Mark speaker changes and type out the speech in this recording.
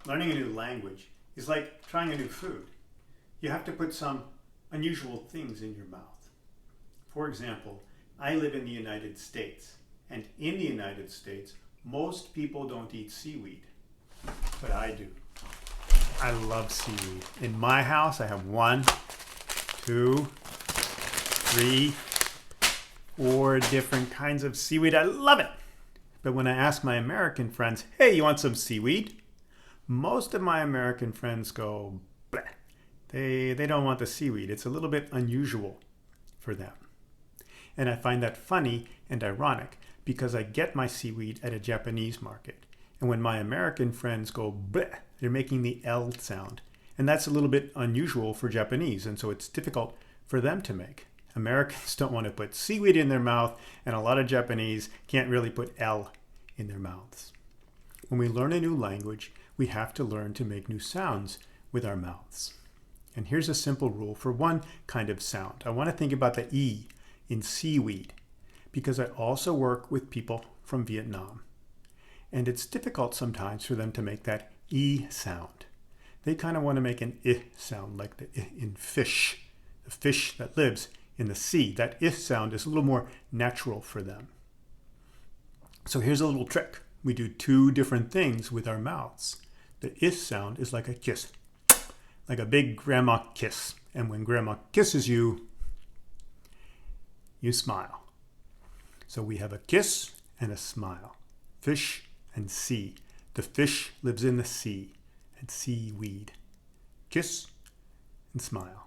Speaker 1: Learning a new language is like trying a new food. You have to put some unusual things in your mouth. For example, I live in the United States, and in the United States, most people don't eat seaweed, but I do. I love seaweed. In my house, I have 1, 2, 3, 4 different kinds of seaweed. I love it. But when I ask my American friends, hey, you want some seaweed? Most of my American friends go, bleh. They don't want the seaweed. It's a little bit unusual for them. And I find that funny and ironic because I get my seaweed at a Japanese market. And when my American friends go, bleh, they're making the L sound. And that's a little bit unusual for Japanese, and so it's difficult for them to make. Americans don't want to put seaweed in their mouth, and a lot of Japanese can't really put L in their mouths. When we learn a new language, we have to learn to make new sounds with our mouths. And here's a simple rule for one kind of sound. I want to think about the E in seaweed because I also work with people from Vietnam. And it's difficult sometimes for them to make that E sound. They kind of want to make an I sound like the I in fish, the fish that lives in the sea. That I sound is a little more natural for them. So here's a little trick. We do 2 different things with our mouths. The I sound is like a kiss, like a big grandma kiss. And when grandma kisses you, you smile. So we have a kiss and a smile. Fish and sea. The fish lives in the sea and seaweed. Kiss and smile.